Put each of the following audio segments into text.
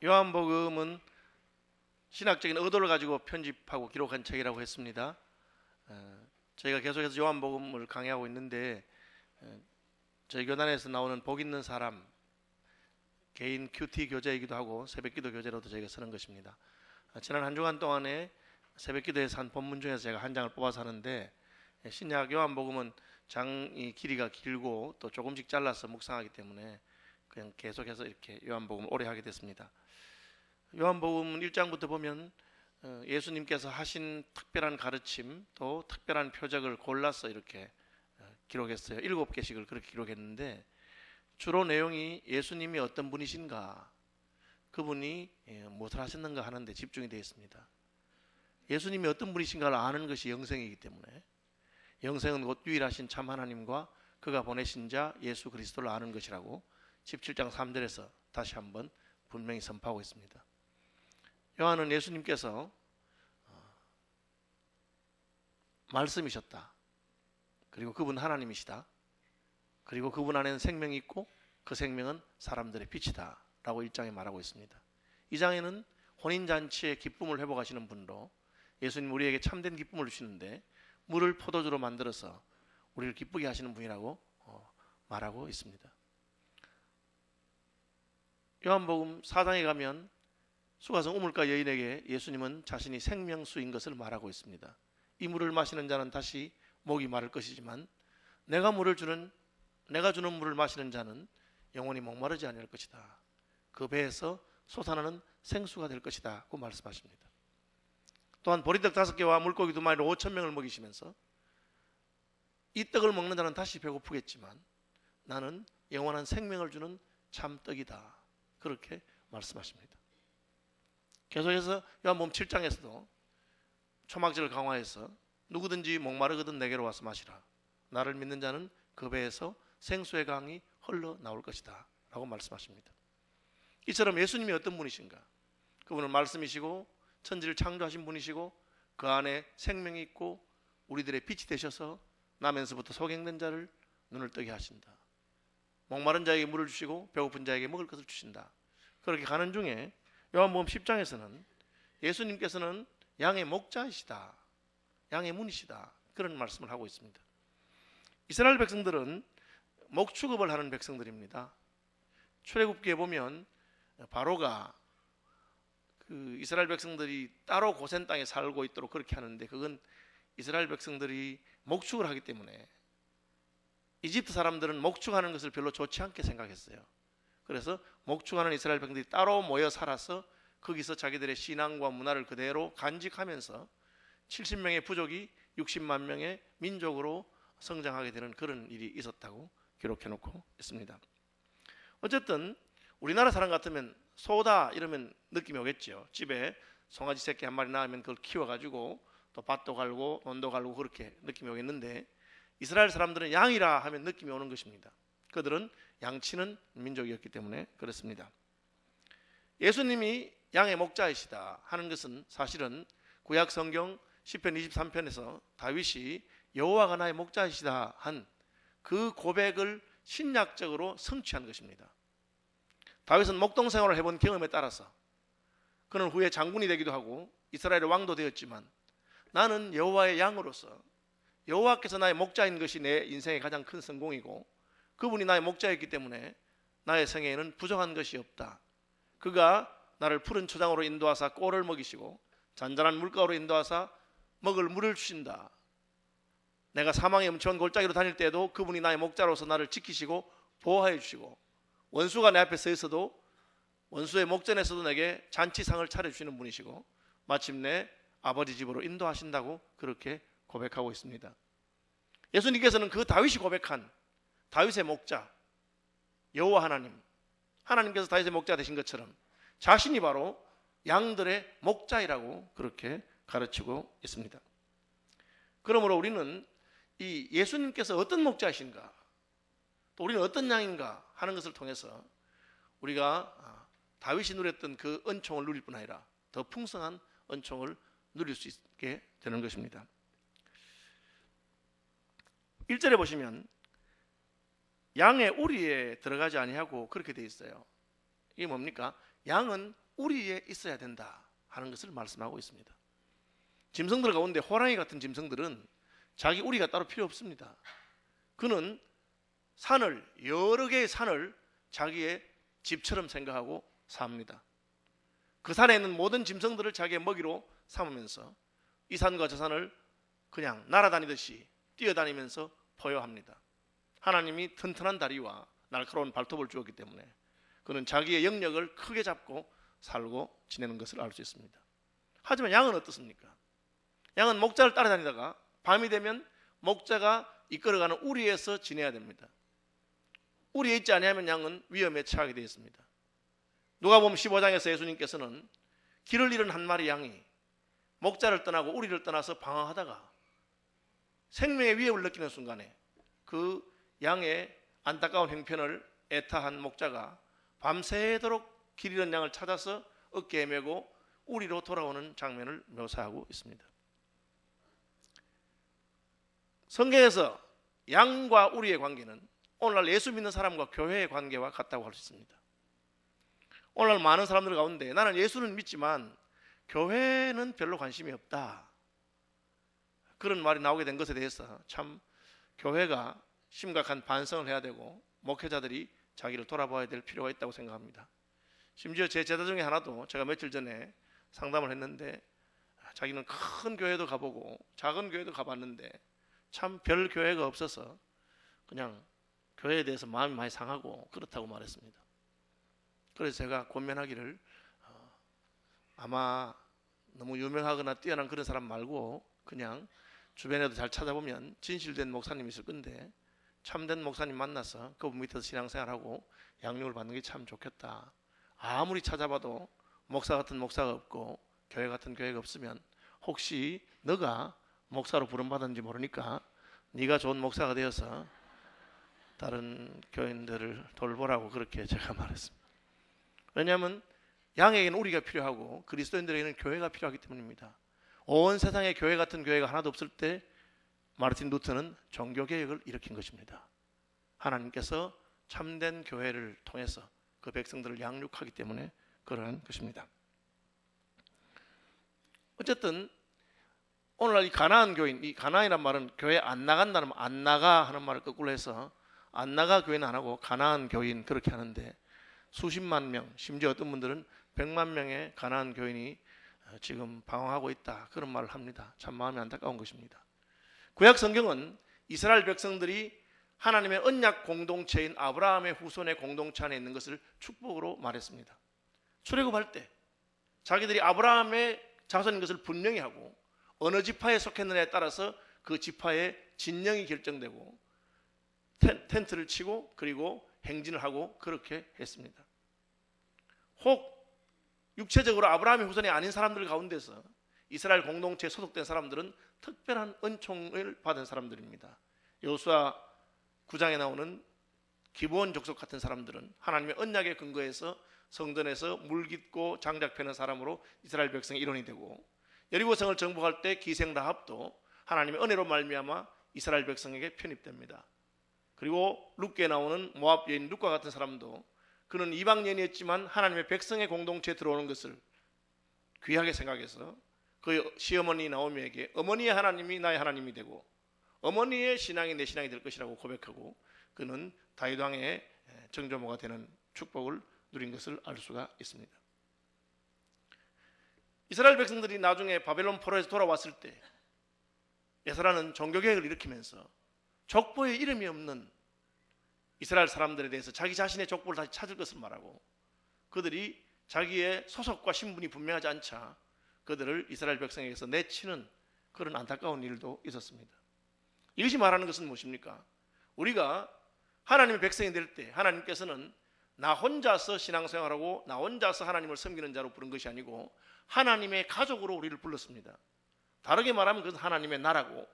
요한복음은 신학적인 의도를 가지고 편집하고 기록한 책이라고 했습니다. 저희가 계속해서 요한복음을 강의하고 있는데 저희 교단에서 나오는 복 있는 사람 개인 큐티 교재이기도 하고 새벽기도 교재로도 저희가 쓰는 것입니다. 지난 한 주간 동안에 새벽기도에서 한 본문 중에서 제가 한 장을 뽑아서 하는데 신약 요한복음은 장이 길이가 길고 또 조금씩 잘라서 묵상하기 때문에 그냥 계속해서 이렇게 요한복음을 오래 하게 됐습니다. 요한복음 1장부터 보면 예수님께서 하신 특별한 가르침 또 특별한 표적을 골라서 이렇게 기록했어요. 7개씩을 그렇게 기록했는데 주로 내용이 예수님이 어떤 분이신가, 그분이 무엇을 하셨는가 하는 데 집중이 되어 있습니다. 예수님이 어떤 분이신가를 아는 것이 영생이기 때문에 영생은 곧 유일하신 참 하나님과 그가 보내신 자 예수 그리스도를 아는 것이라고 17장 3절에서 다시 한번 분명히 선포하고 있습니다. 요한은 예수님께서 말씀이셨다, 그리고 그분 하나님이시다, 그리고 그분 안에는 생명이 있고 그 생명은 사람들의 빛이다 라고 1장에 말하고 있습니다. 2장에는 혼인잔치의 기쁨을 회복하시는 분으로 예수님 우리에게 참된 기쁨을 주시는데 물을 포도주로 만들어서 우리를 기쁘게 하시는 분이라고 말하고 있습니다. 요한복음 4장에 가면 수가성 우물가 여인에게 예수님은 자신이 생명수인 것을 말하고 있습니다. 이 물을 마시는 자는 다시 목이 마를 것이지만 내가 주는 물을 마시는 자는 영원히 목마르지 아니할 것이다. 그 배에서 솟아나는 생수가 될 것이다 고 말씀하십니다. 또한 보리떡 5개와 물고기 2마리로 5,000명을 먹이시면서 이 떡을 먹는 자는 다시 배고프겠지만 나는 영원한 생명을 주는 참떡이다, 그렇게 말씀하십니다. 계속해서 요한복음 7장에서도 초막절을 강화해서 누구든지 목마르거든 내게로 와서 마시라. 나를 믿는 자는 그 배에서 생수의 강이 흘러 나올 것이다 라고 말씀하십니다. 이처럼 예수님이 어떤 분이신가? 그분은 말씀이시고 천지를 창조하신 분이시고 그 안에 생명이 있고 우리들의 빛이 되셔서 나면서부터 소경된 자를 눈을 뜨게 하신다. 목마른 자에게 물을 주시고 배고픈 자에게 먹을 것을 주신다. 그렇게 가는 중에 요한복음 10장에서는 예수님께서는 양의 목자이시다, 양의 문이시다, 그런 말씀을 하고 있습니다. 이스라엘 백성들은 목축업을 하는 백성들입니다. 출애굽기에 보면 바로가 그 이스라엘 백성들이 따로 고센 땅에 살고 있도록 그렇게 하는데 그건 이스라엘 백성들이 목축을 하기 때문에 이집트 사람들은 목축하는 것을 별로 좋지 않게 생각했어요. 그래서 목축하는 이스라엘 백성들이 따로 모여 살아서 거기서 자기들의 신앙과 문화를 그대로 간직하면서 70명의 부족이 60만 명의 민족으로 성장하게 되는 그런 일이 있었다고 기록해 놓고 있습니다. 어쨌든 우리나라 사람 같으면 소다 이러면 느낌이 오겠죠. 집에 송아지 새끼 한 마리 낳으면 그걸 키워가지고 또 밭도 갈고 논도 갈고 그렇게 느낌이 오겠는데 이스라엘 사람들은 양이라 하면 느낌이 오는 것입니다. 그들은 양치는 민족이었기 때문에 그렇습니다. 예수님이 양의 목자이시다 하는 것은 사실은 구약 성경 시편 23편에서 다윗이 여호와가 나의 목자이시다 한 그 고백을 신약적으로 성취한 것입니다. 다윗은 목동 생활을 해본 경험에 따라서 그는 후에 장군이 되기도 하고 이스라엘의 왕도 되었지만 나는 여호와의 양으로서 여호와께서 나의 목자인 것이 내 인생의 가장 큰 성공이고 그분이 나의 목자였기 때문에 나의 생애에는 부족한 것이 없다. 그가 나를 푸른 초장으로 인도하사 꼴을 먹이시고 잔잔한 물가로 인도하사 먹을 물을 주신다. 내가 사망의 음침한 골짜기로 다닐 때에도 그분이 나의 목자로서 나를 지키시고 보호하여 주시고 원수가 내 앞에 서 있어도 원수의 목전에서도 내게 잔치상을 차려주시는 분이시고 마침내 아버지 집으로 인도하신다고 그렇게 고백하고 있습니다. 예수님께서는 그 다윗이 고백한 다윗의 목자 여호와 하나님께서 다윗의 목자 되신 것처럼 자신이 바로 양들의 목자이라고 그렇게 가르치고 있습니다. 그러므로 우리는 이 예수님께서 어떤 목자이신가, 또 우리는 어떤 양인가 하는 것을 통해서 우리가 다윗이 누렸던 그 은총을 누릴 뿐 아니라 더 풍성한 은총을 누릴 수 있게 되는 것입니다. 1절에 보시면 양의 우리에 들어가지 아니하고 그렇게 되어 있어요. 이게 뭡니까? 양은 우리에 있어야 된다 하는 것을 말씀하고 있습니다. 짐승들 가운데 호랑이 같은 짐승들은 자기 우리가 따로 필요 없습니다. 그는 산을, 여러 개의 산을 자기의 집처럼 생각하고 삽니다. 그 산에 있는 모든 짐승들을 자기의 먹이로 삼으면서 이 산과 저 산을 그냥 날아다니듯이 뛰어다니면서 포효합니다. 하나님이 튼튼한 다리와 날카로운 발톱을 주었기 때문에 그는 자기의 영역을 크게 잡고 살고 지내는 것을 알 수 있습니다. 하지만 양은 어떻습니까? 양은 목자를 따라다니다가 밤이 되면 목자가 이끌어가는 우리에서 지내야 됩니다. 우리에 있지 아니하면 양은 위험에 처하게 되어 있습니다. 누가복음 15장에서 예수님께서는 길을 잃은 한 마리 양이 목자를 떠나고 우리를 떠나서 방황하다가 생명의 위협을 느끼는 순간에 그 양의 안타까운 형편을 애타한 목자가 밤새도록 길 잃은 양을 찾아서 어깨에 메고 우리로 돌아오는 장면을 묘사하고 있습니다. 성경에서 양과 우리의 관계는 오늘날 예수 믿는 사람과 교회의 관계와 같다고 할 수 있습니다. 오늘날 많은 사람들 가운데 나는 예수는 믿지만 교회는 별로 관심이 없다, 그런 말이 나오게 된 것에 대해서 참 교회가 심각한 반성을 해야 되고 목회자들이 자기를 돌아봐야 될 필요가 있다고 생각합니다. 심지어 제 제자 중에 하나도 제가 며칠 전에 상담을 했는데 자기는 큰 교회도 가보고 작은 교회도 가봤는데 참 별 교회가 없어서 그냥 교회에 대해서 마음이 많이 상하고 그렇다고 말했습니다. 그래서 제가 권면하기를 아마 너무 유명하거나 뛰어난 그런 사람 말고 그냥 주변에도 잘 찾아보면 진실된 목사님이 있을 건데 참된 목사님 만나서 그분 밑에서 신앙생활하고 양육을 받는 게 참 좋겠다. 아무리 찾아봐도 목사 같은 목사가 없고 교회 같은 교회가 없으면 혹시 너가 목사로 부름받았는지 모르니까 네가 좋은 목사가 되어서 다른 교인들을 돌보라고 그렇게 제가 말했습니다. 왜냐하면 양에게는 우리가 필요하고 그리스도인들에게는 교회가 필요하기 때문입니다. 온 세상에 교회 같은 교회가 하나도 없을 때 마르틴 루터는 종교개혁을 일으킨 것입니다. 하나님께서 참된 교회를 통해서 그 백성들을 양육하기 때문에 그러한 것입니다. 어쨌든 오늘날 이 가나안 교인, 이 가나안이란 말은 교회 안 나간다는 말, 안 나가 하는 말을 거꾸로 해서 안 나가 교회는 안 하고 가나안 교인 그렇게 하는데 수십만 명, 심지어 어떤 분들은 100만 명의 가나안 교인이 지금 방황하고 있다, 그런 말을 합니다. 참 마음이 안타까운 것입니다. 구약 성경은 이스라엘 백성들이 하나님의 언약 공동체인 아브라함의 후손의 공동체 안에 있는 것을 축복으로 말했습니다. 출애굽할 때 자기들이 아브라함의 자손인 것을 분명히 하고 어느 지파에 속했느냐에 따라서 그 지파의 진영이 결정되고 텐트를 치고 그리고 행진을 하고 그렇게 했습니다. 혹 육체적으로 아브라함의 후손이 아닌 사람들 가운데서 이스라엘 공동체에 소속된 사람들은 특별한 은총을 받은 사람들입니다. 여호수아 9장에 나오는 기브온 족속 같은 사람들은 하나님의 언약에 근거해서 성전에서 물 깃고 장작 패는 사람으로 이스라엘 백성의 일원이 되고, 여리고성을 정복할 때 기생 라합도 하나님의 은혜로 말미암아 이스라엘 백성에게 편입됩니다. 그리고 룻기에 나오는 모압 여인 룻과 같은 사람도 그는 이방 여인이었지만 하나님의 백성의 공동체에 들어오는 것을 귀하게 생각해서 그 시어머니 나오미에게 어머니의 하나님이 나의 하나님이 되고 어머니의 신앙이 내 신앙이 될 것이라고 고백하고 그는 다윗 왕의 정조모가 되는 축복을 누린 것을 알 수가 있습니다. 이스라엘 백성들이 나중에 바벨론 포로에서 돌아왔을 때 에스라는 종교개혁을 일으키면서 족보에 이름이 없는 이스라엘 사람들에 대해서 자기 자신의 족보를 다시 찾을 것을 말하고, 그들이 자기의 소속과 신분이 분명하지 않자 그들을 이스라엘 백성에게서 내치는 그런 안타까운 일도 있었습니다. 이것이 말하는 것은 무엇입니까? 우리가 하나님의 백성이 될 때 하나님께서는 나 혼자서 신앙생활하고 나 혼자서 하나님을 섬기는 자로 부른 것이 아니고 하나님의 가족으로 우리를 불렀습니다. 다르게 말하면 그것은 하나님의 나라고,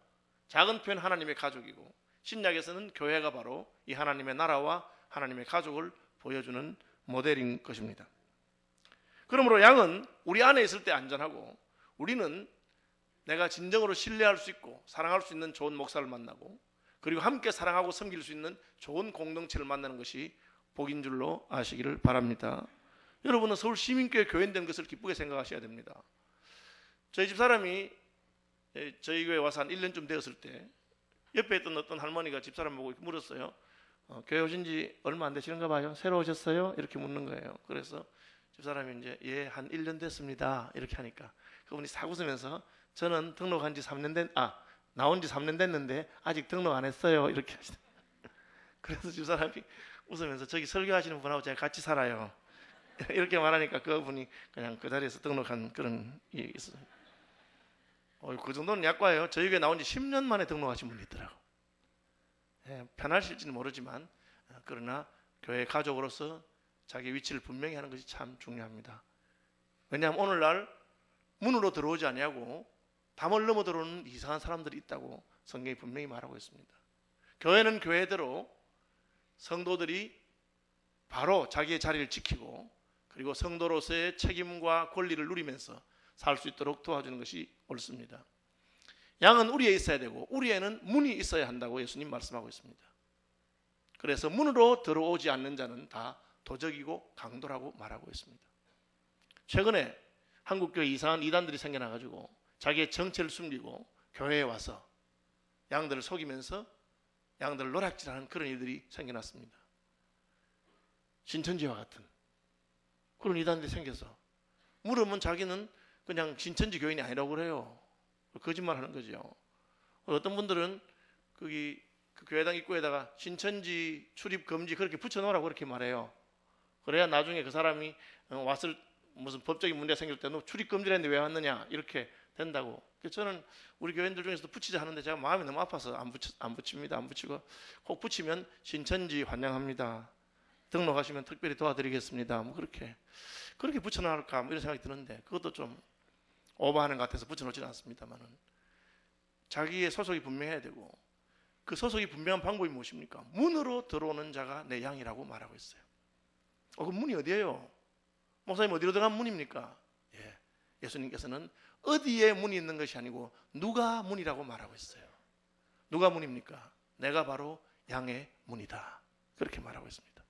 작은 표현 하나님의 가족이고, 신약에서는 교회가 바로 이 하나님의 나라와 하나님의 가족을 보여주는 모델인 것입니다. 그러므로 양은 우리 안에 있을 때 안전하고, 우리는 내가 진정으로 신뢰할 수 있고 사랑할 수 있는 좋은 목사를 만나고 그리고 함께 사랑하고 섬길 수 있는 좋은 공동체를 만나는 것이 복인 줄로 아시기를 바랍니다. 여러분은 서울 시민교회 교인 된 것을 기쁘게 생각하셔야 됩니다. 저희 집 사람이 저희 교회 와서 한 1년쯤 되었을 때 옆에 있던 어떤 할머니가 집사람 보고 물었어요. 교회 오신 지 얼마 안 되시는가 봐요. 새로 오셨어요? 이렇게 묻는 거예요. 그래서 집사람이 이제 예, 한 1년 됐습니다. 이렇게 하니까 그분이 싹 웃으면서 저는 등록한 지 3년 나온 지 3년 됐는데 아직 등록 안 했어요. 이렇게 하시더라고요. 그래서 집사람이 웃으면서 저기 설교하시는 분하고 제가 같이 살아요. 이렇게 말하니까 그분이 그냥 그 자리에서 등록한 그런 일이 있어요. 그 정도는 약과예요. 저희 교회 나온 지 10년 만에 등록하신 분이 있더라고. 편하실지는 모르지만 그러나 교회 가족으로서 자기 위치를 분명히 하는 것이 참 중요합니다. 왜냐하면 오늘날 문으로 들어오지 아니하고 담을 넘어 들어오는 이상한 사람들이 있다고 성경이 분명히 말하고 있습니다. 교회는 교회대로 성도들이 바로 자기의 자리를 지키고 그리고 성도로서의 책임과 권리를 누리면서 살 수 있도록 도와주는 것이 옳습니다. 양은 우리에 있어야 되고 우리에는 문이 있어야 한다고 예수님 말씀하고 있습니다. 그래서 문으로 들어오지 않는 자는 다 도적이고 강도라고 말하고 있습니다. 최근에 한국교회 이상한 이단들이 생겨나가지고 자기의 정체를 숨기고 교회에 와서 양들을 속이면서 양들을 노략질하는 그런 일들이 생겨났습니다. 신천지와 같은 그런 이단들이 생겨서 물으면 자기는 그냥 신천지 교인이 아니라고 그래요. 거짓말하는 거죠. 어떤 분들은 거기 그 교회당 입구에다가 신천지 출입 금지 그렇게 붙여놓으라고 그렇게 말해요. 그래야 나중에 그 사람이 왔을 무슨 법적인 문제가 생길 때는 출입 금지를 했는데 왜 왔느냐 이렇게 된다고. 그래서 저는 우리 교인들 중에서도 붙이자 하는데 제가 마음이 너무 아파서 안 붙입니다. 안 붙이고 꼭 붙이면 신천지 환영합니다. 등록하시면 특별히 도와드리겠습니다. 뭐 그렇게 붙여놔할까 뭐 이런 생각이 드는데 그것도 좀 오버하는 것 같아서 붙여놓지는 않습니다만은 자기의 소속이 분명해야 되고 그 소속이 분명한 방법이 무엇입니까? 문으로 들어오는 자가 내 양이라고 말하고 있어요. 그 문이 어디예요? 목사님 어디로 들어간 문입니까? 예수님께서는 어디에 문이 있는 것이 아니고 누가 문이라고 말하고 있어요. 누가 문입니까? 내가 바로 양의 문이다. 그렇게 말하고 있습니다.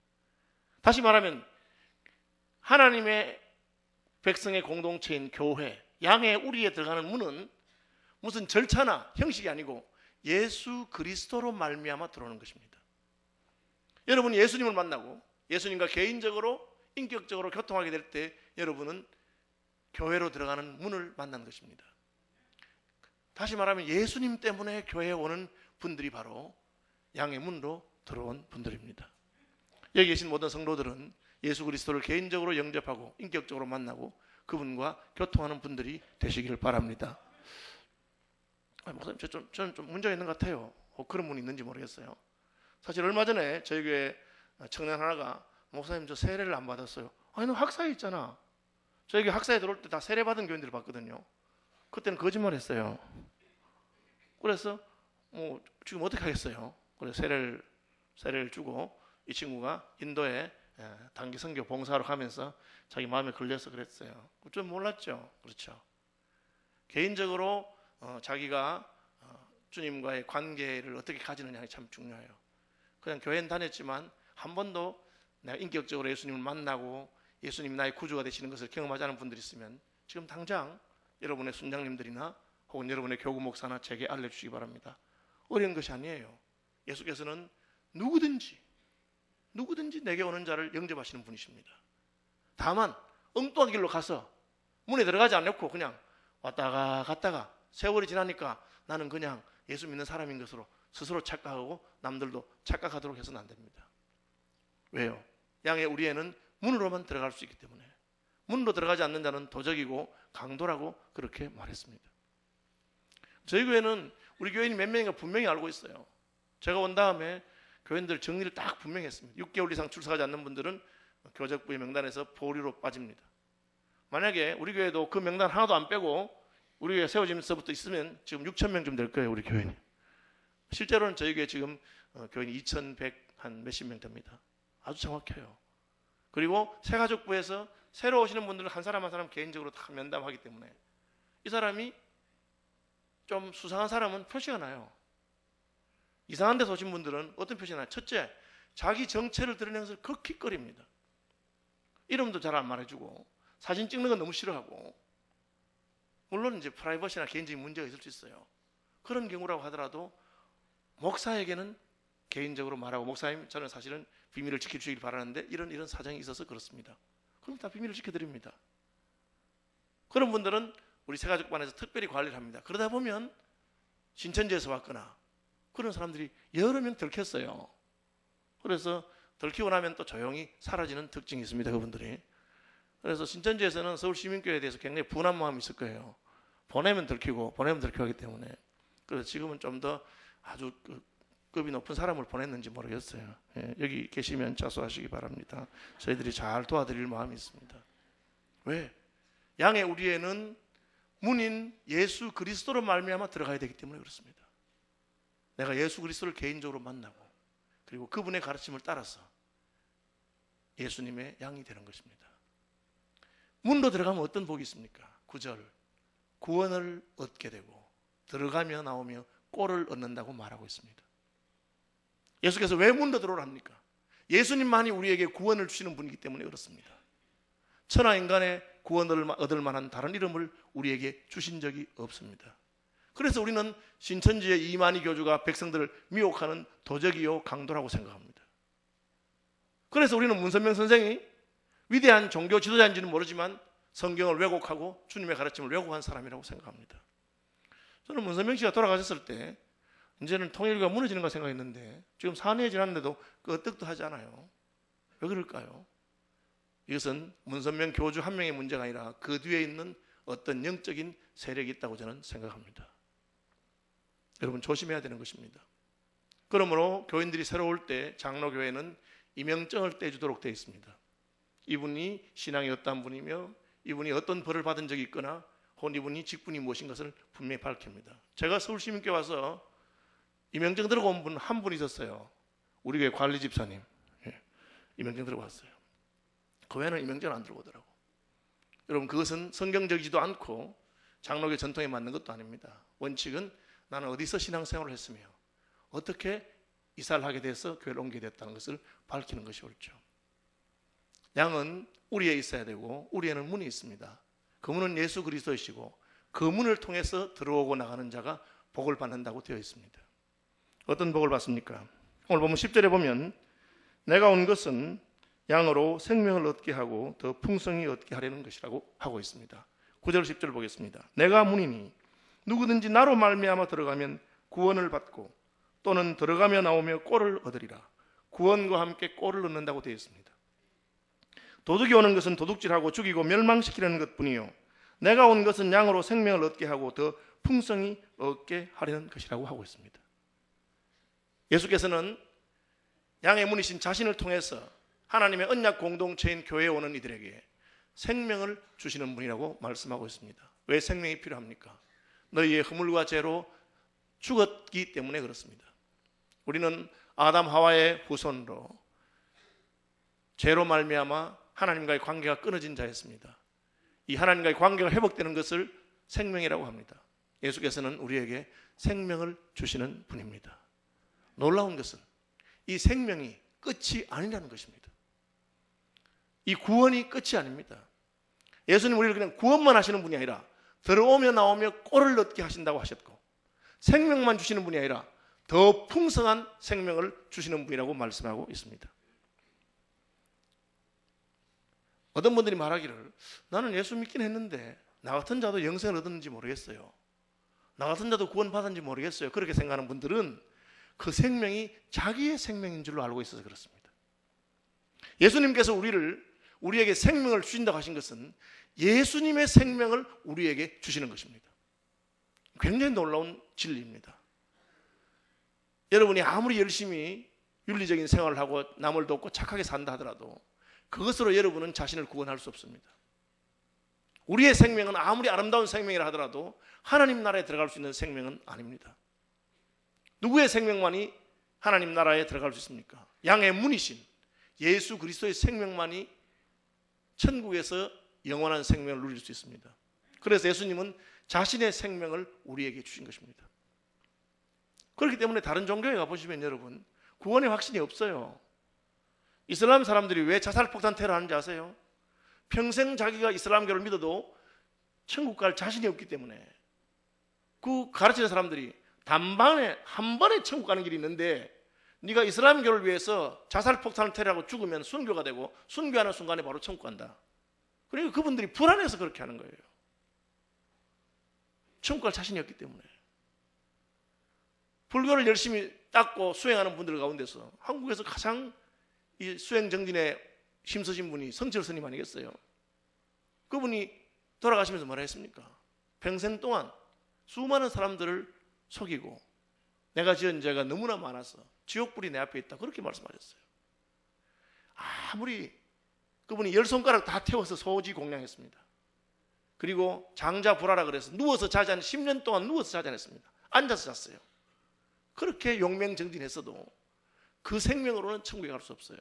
다시 말하면 하나님의 백성의 공동체인 교회, 양의 우리에 들어가는 문은 무슨 절차나 형식이 아니고 예수 그리스도로 말미암아 들어오는 것입니다. 여러분이 예수님을 만나고 예수님과 개인적으로 인격적으로 교통하게 될 때 여러분은 교회로 들어가는 문을 만난 것입니다. 다시 말하면 예수님 때문에 교회에 오는 분들이 바로 양의 문으로 들어온 분들입니다. 여기 계신 모든 성도들은 예수 그리스도를 개인적으로 영접하고 인격적으로 만나고 그분과 교통하는 분들이 되시기를 바랍니다. 목사님, 저는 좀 문제가 있는 것 같아요. 그런 분이 있는지 모르겠어요. 사실 얼마 전에 저희 교회 청년 하나가 목사님 저 세례를 안 받았어요. 아니 너 학사에 있잖아. 저희 교회 학사에 들어올 때 다 세례 받은 교인들을 봤거든요. 그때는 거짓말했어요. 그래서 지금 어떻게 하겠어요? 그래서 세례를 주고 이 친구가 인도에 단기 선교 봉사하러 가면서 자기 마음에 걸려서 그랬어요. 좀 몰랐죠. 그렇죠. 개인적으로 자기가 주님과의 관계를 어떻게 가지느냐가 참 중요해요. 그냥 교회는 다녔지만 한 번도 내가 인격적으로 예수님을 만나고 예수님이 나의 구주가 되시는 것을 경험하지 않은 분들이 있으면 지금 당장 여러분의 순장님들이나 혹은 여러분의 교구 목사나 제게 알려주시기 바랍니다. 어려운 것이 아니에요. 예수께서는 누구든지 내게 오는 자를 영접하시는 분이십니다. 다만 엉뚱한 길로 가서 문에 들어가지 않고 그냥 왔다가 갔다가 세월이 지나니까 나는 그냥 예수 믿는 사람인 것으로 스스로 착각하고 남들도 착각하도록 해서는 안 됩니다. 왜요? 양의 우리에는 문으로만 들어갈 수 있기 때문에 문으로 들어가지 않는 자는 도적이고 강도라고 그렇게 말했습니다. 저희 교회는 우리 교인이 몇 명인가 분명히 알고 있어요. 제가 온 다음에 교인들 정리를 딱 분명히 했습니다. 6개월 이상 출석하지 않는 분들은 교적부의 명단에서 보류로 빠집니다. 만약에 우리 교회도 그 명단 하나도 안 빼고 우리 교회 세워지면서부터 있으면 지금 6,000명쯤 될 거예요. 우리 교인이. 실제로는 저희 교회 지금 교인이 2,100 한 몇십 명 됩니다. 아주 정확해요. 그리고 새가족부에서 새로 오시는 분들은 한 사람 한 사람 개인적으로 다 면담하기 때문에 이 사람이 좀 수상한 사람은 표시가 나요. 이상한 데서 오신 분들은 어떤 표시가 나요? 첫째, 자기 정체를 드러내는 것을 극히 꺼립니다. 이름도 잘 안 말해주고 사진 찍는 건 너무 싫어하고, 물론 이제 프라이버시나 개인적인 문제가 있을 수 있어요. 그런 경우라고 하더라도 목사에게는 개인적으로 말하고, 목사님 저는 사실은 비밀을 지켜주시길 바라는데 이런 사정이 있어서 그렇습니다. 그럼 다 비밀을 지켜드립니다. 그런 분들은 우리 새가족반에서 특별히 관리를 합니다. 그러다 보면 신천지에서 왔거나 그런 사람들이 여러 명 들켰어요. 그래서 들키고 나면 또 조용히 사라지는 특징이 있습니다, 그분들이. 그래서 신천지에서는 서울시민교회에 대해서 굉장히 분한 마음이 있을 거예요. 보내면 들키고 하기 때문에. 그래서 지금은 좀 더 아주 급이 높은 사람을 보냈는지 모르겠어요. 예, 여기 계시면 자수하시기 바랍니다. 저희들이 잘 도와드릴 마음이 있습니다. 왜? 양의 우리에는 문인 예수 그리스도로 말미암아 들어가야 되기 때문에 그렇습니다. 내가 예수 그리스도를 개인적으로 만나고 그리고 그분의 가르침을 따라서 예수님의 양이 되는 것입니다. 문으로 들어가면 어떤 복이 있습니까? 9절, 구원을 얻게 되고 들어가며 나오며 꼴을 얻는다고 말하고 있습니다. 예수께서 왜 문으로 들어오랍니까? 예수님만이 우리에게 구원을 주시는 분이기 때문에 그렇습니다. 천하 인간의 구원을 얻을 만한 다른 이름을 우리에게 주신 적이 없습니다. 그래서 우리는 신천지의 이만희 교주가 백성들을 미혹하는 도적이요 강도라고 생각합니다. 그래서 우리는 문선명 선생이 위대한 종교 지도자인지는 모르지만 성경을 왜곡하고 주님의 가르침을 왜곡한 사람이라고 생각합니다. 저는 문선명 씨가 돌아가셨을 때 이제는 통일교가 무너지는가 생각했는데 지금 4년이 지났는데도 끄떡도 하지 않아요. 왜 그럴까요? 이것은 문선명 교주 한 명의 문제가 아니라 그 뒤에 있는 어떤 영적인 세력이 있다고 저는 생각합니다. 여러분 조심해야 되는 것입니다. 그러므로 교인들이 새로 올 때 장로교회는 임명증을 떼주도록 되어 있습니다. 이분이 신앙이 어떤 분이며 이분이 어떤 벌을 받은 적이 있거나 혹은 이분이 직분이 무엇인 것을 분명히 밝힙니다. 제가 서울시민교회 와서 임명증 들고 온 분 한 분 있었어요. 우리 교회 관리 집사님. 임명증 들고 왔어요. 그 외에는 임명증을 안 들고 오더라고. 여러분 그것은 성경적이지도 않고 장로교 전통에 맞는 것도 아닙니다. 원칙은 나는 어디서 신앙생활을 했으며 어떻게 이사를 하게 돼서 교회를 옮기게 됐다는 것을 밝히는 것이 옳죠. 양은 우리에 있어야 되고 우리에는 문이 있습니다. 그 문은 예수 그리스도이시고 그 문을 통해서 들어오고 나가는 자가 복을 받는다고 되어 있습니다. 어떤 복을 받습니까? 오늘 보면 10절에 보면 내가 온 것은 양으로 생명을 얻게 하고 더 풍성히 얻게 하려는 것이라고 하고 있습니다. 9절 10절 보겠습니다. 내가 문이니 누구든지 나로 말미암아 들어가면 구원을 받고 또는 들어가며 나오며 꼴을 얻으리라. 구원과 함께 꼴을 얻는다고 되어 있습니다. 도둑이 오는 것은 도둑질하고 죽이고 멸망시키려는 것뿐이요 내가 온 것은 양으로 생명을 얻게 하고 더 풍성히 얻게 하려는 것이라고 하고 있습니다. 예수께서는 양의 문이신 자신을 통해서 하나님의 언약 공동체인 교회에 오는 이들에게 생명을 주시는 분이라고 말씀하고 있습니다. 왜 생명이 필요합니까? 너희의 허물과 죄로 죽었기 때문에 그렇습니다. 우리는 아담 하와의 후손으로 죄로 말미암아 하나님과의 관계가 끊어진 자였습니다. 이 하나님과의 관계가 회복되는 것을 생명이라고 합니다. 예수께서는 우리에게 생명을 주시는 분입니다. 놀라운 것은 이 생명이 끝이 아니라는 것입니다. 이 구원이 끝이 아닙니다. 예수님 우리를 그냥 구원만 하시는 분이 아니라 들어오며 나오며 꼴을 얻게 하신다고 하셨고 생명만 주시는 분이 아니라 더 풍성한 생명을 주시는 분이라고 말씀하고 있습니다. 어떤 분들이 말하기를 나는 예수 믿긴 했는데 나 같은 자도 영생을 얻었는지 모르겠어요. 나 같은 자도 구원 받았는지 모르겠어요. 그렇게 생각하는 분들은 그 생명이 자기의 생명인 줄로 알고 있어서 그렇습니다. 예수님께서 우리에게 생명을 주신다고 하신 것은 예수님의 생명을 우리에게 주시는 것입니다. 굉장히 놀라운 진리입니다. 여러분이 아무리 열심히 윤리적인 생활을 하고 남을 돕고 착하게 산다 하더라도 그것으로 여러분은 자신을 구원할 수 없습니다. 우리의 생명은 아무리 아름다운 생명이라 하더라도 하나님 나라에 들어갈 수 있는 생명은 아닙니다. 누구의 생명만이 하나님 나라에 들어갈 수 있습니까? 양의 문이신 예수 그리스도의 생명만이 천국에서 영원한 생명을 누릴 수 있습니다. 그래서 예수님은 자신의 생명을 우리에게 주신 것입니다. 그렇기 때문에 다른 종교에 가보시면 여러분 구원의 확신이 없어요. 이슬람 사람들이 왜 자살폭탄 테러 하는지 아세요? 평생 자기가 이슬람교를 믿어도 천국 갈 자신이 없기 때문에 그 가르치는 사람들이 단번에 한 번에 천국 가는 길이 있는데 네가 이슬람교를 위해서 자살폭탄을 테러하고 죽으면 순교가 되고 순교하는 순간에 바로 천국 간다. 그러니까 그분들이 불안해서 그렇게 하는 거예요. 천국 갈 자신이 없기 때문에. 불교를 열심히 닦고 수행하는 분들 가운데서 한국에서 가장 이 수행 정진에 힘쓰신 분이 성철 스님 아니겠어요? 그분이 돌아가시면서 뭐라 했습니까? 평생 동안 수많은 사람들을 속이고 내가 지은 죄가 너무나 많아서 지옥불이 내 앞에 있다, 그렇게 말씀하셨어요. 아무리 그분이 10손가락 다 태워서 소지 공양했습니다. 그리고 장자불화라 그래서 누워서 자지 않 10년 동안 누워서 자지 않았습니다. 앉아서 잤어요. 그렇게 용맹정진했어도 그 생명으로는 천국에 갈 수 없어요.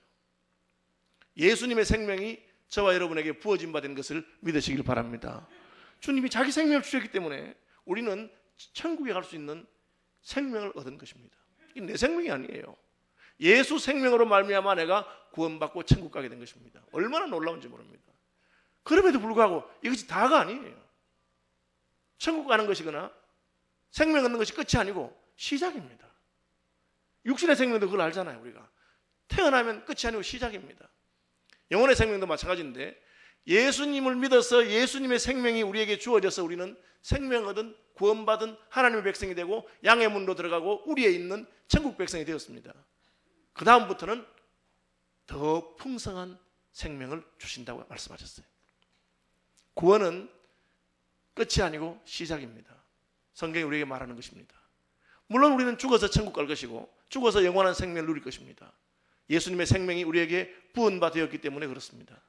예수님의 생명이 저와 여러분에게 부어진 바 된 것을 믿으시길 바랍니다. 주님이 자기 생명을 주셨기 때문에 우리는 천국에 갈 수 있는 생명을 얻은 것입니다. 이게 내 생명이 아니에요. 예수 생명으로 말미암아 내가 구원받고 천국 가게 된 것입니다. 얼마나 놀라운지 모릅니다. 그럼에도 불구하고 이것이 다가 아니에요. 천국 가는 것이거나 생명 얻는 것이 끝이 아니고 시작입니다. 육신의 생명도 그걸 알잖아요. 우리가 태어나면 끝이 아니고 시작입니다. 영혼의 생명도 마찬가지인데 예수님을 믿어서 예수님의 생명이 우리에게 주어져서 우리는 생명 얻은 구원받은 하나님의 백성이 되고 양의 문으로 들어가고 우리에 있는 천국 백성이 되었습니다. 그 다음부터는 더 풍성한 생명을 주신다고 말씀하셨어요. 구원은 끝이 아니고 시작입니다. 성경이 우리에게 말하는 것입니다. 물론 우리는 죽어서 천국 갈 것이고 죽어서 영원한 생명을 누릴 것입니다. 예수님의 생명이 우리에게 부은 바 되었기 때문에 그렇습니다.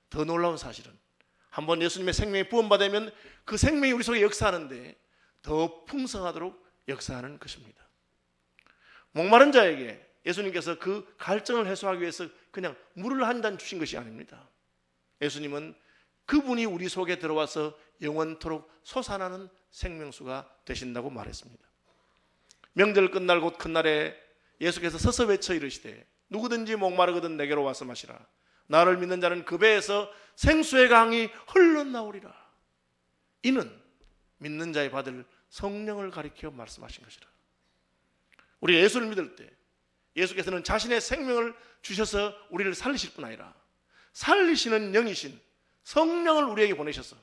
더 놀라운 사실은 한번 예수님의 생명이 부은 바 되면 그 생명이 우리 속에 역사하는데 더 풍성하도록 역사하는 것입니다. 목마른 자에게 예수님께서 그 갈증을 해소하기 위해서 그냥 물을 한 잔 주신 것이 아닙니다. 예수님은 그분이 우리 속에 들어와서 영원토록 솟아나는 생명수가 되신다고 말했습니다. 명절 끝날 곧 큰날에 예수께서 서서 외쳐 이르시되 누구든지 목마르거든 내게로 와서 마시라. 나를 믿는 자는 그 배에서 생수의 강이 흘러나오리라. 이는 믿는 자의 받을 성령을 가리켜 말씀하신 것이라. 우리 예수를 믿을 때 예수께서는 자신의 생명을 주셔서 우리를 살리실 뿐 아니라 살리시는 영이신 성령을 우리에게 보내셔서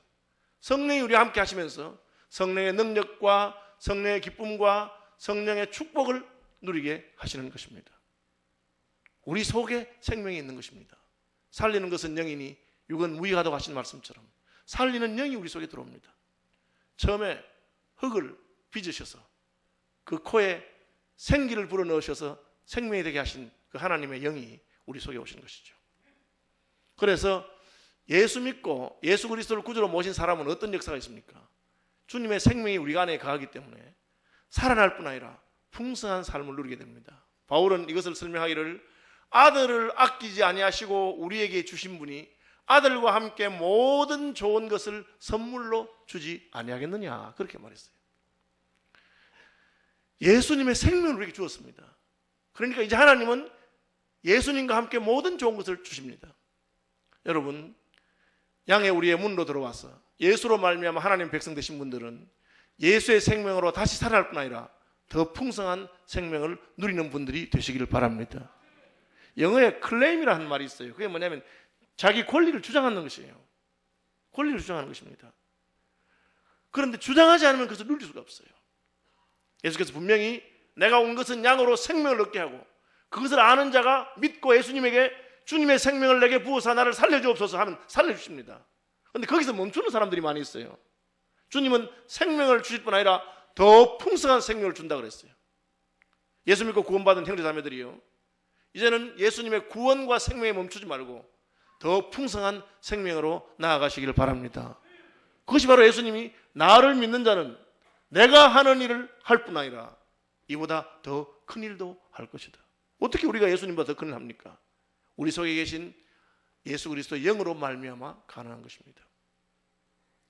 성령이 우리와 함께 하시면서 성령의 능력과 성령의 기쁨과 성령의 축복을 누리게 하시는 것입니다. 우리 속에 생명이 있는 것입니다. 살리는 것은 영이니 육은 무익하다고 하신 말씀처럼 살리는 영이 우리 속에 들어옵니다. 처음에 흙을 빚으셔서 그 코에 생기를 불어넣으셔서 생명이 되게 하신 그 하나님의 영이 우리 속에 오신 것이죠. 그래서 예수 믿고 예수 그리스도를 구주로 모신 사람은 어떤 역사가 있습니까? 주님의 생명이 우리 안에 가하기 때문에 살아날 뿐 아니라 풍성한 삶을 누리게 됩니다. 바울은 이것을 설명하기를 아들을 아끼지 아니하시고 우리에게 주신 분이 아들과 함께 모든 좋은 것을 선물로 주지 아니하겠느냐, 그렇게 말했어요. 예수님의 생명을 우리에게 주었습니다. 그러니까 이제 하나님은 예수님과 함께 모든 좋은 것을 주십니다. 여러분, 양의 우리의 문으로 들어와서 예수로 말미암아 하나님 백성 되신 분들은 예수의 생명으로 다시 살아날 뿐 아니라 더 풍성한 생명을 누리는 분들이 되시기를 바랍니다. 영어에 클레임이라는 말이 있어요. 그게 뭐냐면 자기 권리를 주장하는 것이에요. 권리를 주장하는 것입니다. 그런데 주장하지 않으면 그것을 누릴 수가 없어요. 예수께서 분명히 내가 온 것은 양으로 생명을 얻게 하고 그것을 아는 자가 믿고 예수님에게 주님의 생명을 내게 부어서 나를 살려주옵소서 하면 살려주십니다. 그런데 거기서 멈추는 사람들이 많이 있어요. 주님은 생명을 주실 뿐 아니라 더 풍성한 생명을 준다 그랬어요. 예수 믿고 구원받은 형제 자매들이요, 이제는 예수님의 구원과 생명에 멈추지 말고 더 풍성한 생명으로 나아가시기를 바랍니다. 그것이 바로 예수님이 나를 믿는 자는 내가 하는 일을 할 뿐 아니라 이보다 더 큰 일도 할 것이다. 어떻게 우리가 예수님보다 더 큰 일을 합니까? 우리 속에 계신 예수 그리스도의 영으로 말미암아 가능한 것입니다.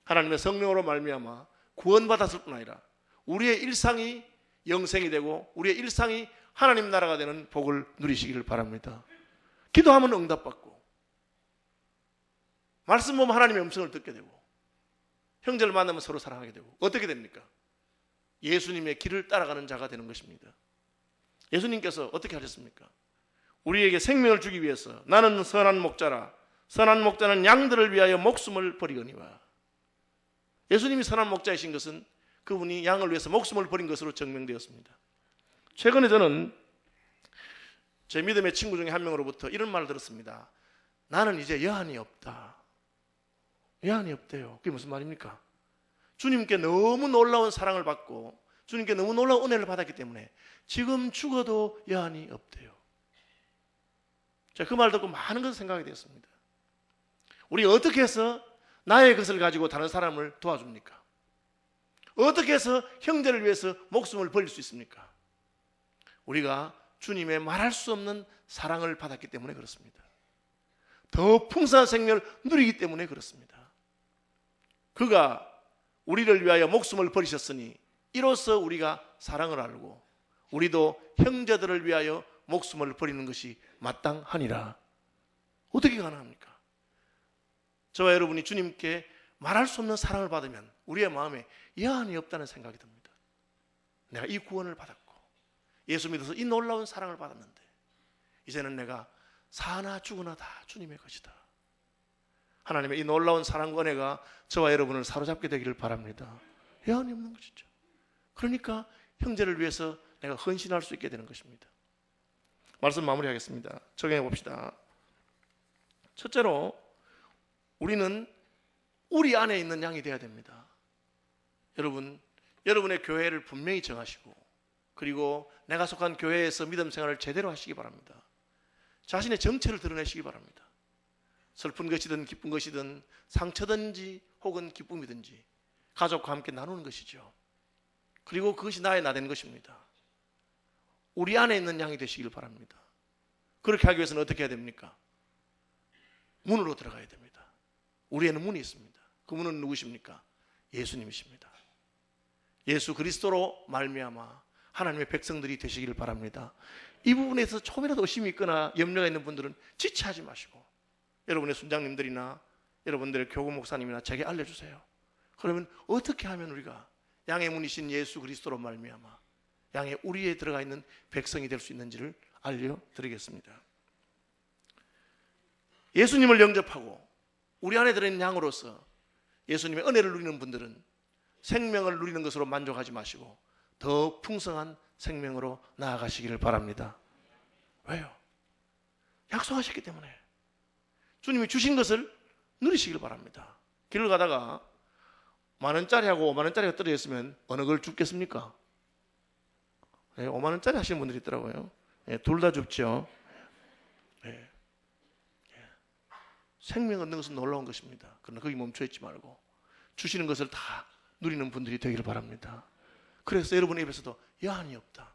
하나님의 성령으로 말미암아 구원받았을 뿐 아니라 우리의 일상이 영생이 되고 우리의 일상이 하나님 나라가 되는 복을 누리시기를 바랍니다. 기도하면 응답받고 말씀 보면 하나님의 음성을 듣게 되고 형제를 만나면 서로 사랑하게 되고 어떻게 됩니까? 예수님의 길을 따라가는 자가 되는 것입니다. 예수님께서 어떻게 하셨습니까? 우리에게 생명을 주기 위해서 나는 선한 목자라 선한 목자는 양들을 위하여 목숨을 버리거니와. 예수님이 선한 목자이신 것은 그분이 양을 위해서 목숨을 버린 것으로 증명되었습니다. 최근에 저는 제 믿음의 친구 중에 한 명으로부터 이런 말을 들었습니다. 나는 이제 여한이 없다. 여한이 없대요. 그게 무슨 말입니까? 주님께 너무 놀라운 사랑을 받고 주님께 너무 놀라운 은혜를 받았기 때문에 지금 죽어도 여한이 없대요. 제가 그 말 듣고 많은 것을 생각하게 되었습니다. 우리 어떻게 해서 나의 것을 가지고 다른 사람을 도와줍니까? 어떻게 해서 형제를 위해서 목숨을 버릴 수 있습니까? 우리가 주님의 말할 수 없는 사랑을 받았기 때문에 그렇습니다. 더 풍성한 생명을 누리기 때문에 그렇습니다. 그가 우리를 위하여 목숨을 버리셨으니 이로써 우리가 사랑을 알고 우리도 형제들을 위하여 목숨을 버리는 것이 마땅하니라. 어떻게 가능합니까? 저와 여러분이 주님께 말할 수 없는 사랑을 받으면 우리의 마음에 여한이 없다는 생각이 듭니다. 내가 이 구원을 받았고 예수 믿어서 이 놀라운 사랑을 받았는데 이제는 내가 사나 죽으나 다 주님의 것이다. 하나님의 이 놀라운 사랑과 은혜가 저와 여러분을 사로잡게 되기를 바랍니다. 여한이 없는 것이죠. 그러니까 형제를 위해서 내가 헌신할 수 있게 되는 것입니다. 말씀 마무리하겠습니다. 적용해 봅시다. 첫째로 우리는 우리 안에 있는 양이 되어야 됩니다. 여러분의 교회를 분명히 정하시고 그리고 내가 속한 교회에서 믿음 생활을 제대로 하시기 바랍니다. 자신의 정체를 드러내시기 바랍니다. 슬픈 것이든 기쁜 것이든 상처든지 혹은 기쁨이든지 가족과 함께 나누는 것이죠. 그리고 그것이 나의 나 되는 것입니다. 우리 안에 있는 양이 되시길 바랍니다. 그렇게 하기 위해서는 어떻게 해야 됩니까? 문으로 들어가야 됩니다. 우리에는 문이 있습니다. 그 문은 누구십니까? 예수님이십니다. 예수 그리스도로 말미암아 하나님의 백성들이 되시기를 바랍니다. 이 부분에서 조금이라도 의심이 있거나 염려가 있는 분들은 지체하지 마시고 여러분의 순장님들이나 여러분들의 교구 목사님이나 제게 알려주세요. 그러면 어떻게 하면 우리가 양의 문이신 예수 그리스도로 말미암아 양의 우리에 들어가 있는 백성이 될 수 있는지를 알려드리겠습니다. 예수님을 영접하고 우리 안에 들어있는 양으로서 예수님의 은혜를 누리는 분들은 생명을 누리는 것으로 만족하지 마시고 더 풍성한 생명으로 나아가시기를 바랍니다. 왜요? 약속하셨기 때문에 주님이 주신 것을 누리시길 바랍니다. 길을 가다가 10,000원짜리하고 50,000원짜리가 떨어져 있으면 어느 걸 줍겠습니까? 네, 50,000원짜리 하시는 분들이 있더라고요. 네, 둘 다 줍죠. 네. 생명 얻는 것은 놀라운 것입니다. 그러나 거기 멈춰있지 말고 주시는 것을 다 누리는 분들이 되기를 바랍니다. 그래서 여러분의 입에서도 여한이 없다.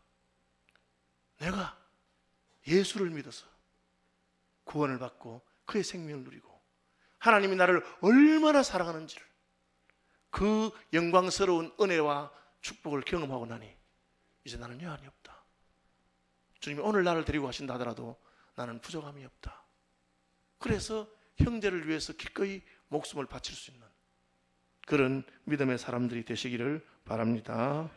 내가 예수를 믿어서 구원을 받고 그의 생명을 누리고 하나님이 나를 얼마나 사랑하는지를 그 영광스러운 은혜와 축복을 경험하고 나니 이제 나는 여한이 없다. 주님이 오늘 나를 데리고 가신다 하더라도 나는 부족함이 없다. 그래서 형제를 위해서 기꺼이 목숨을 바칠 수 있는 그런 믿음의 사람들이 되시기를 바랍니다.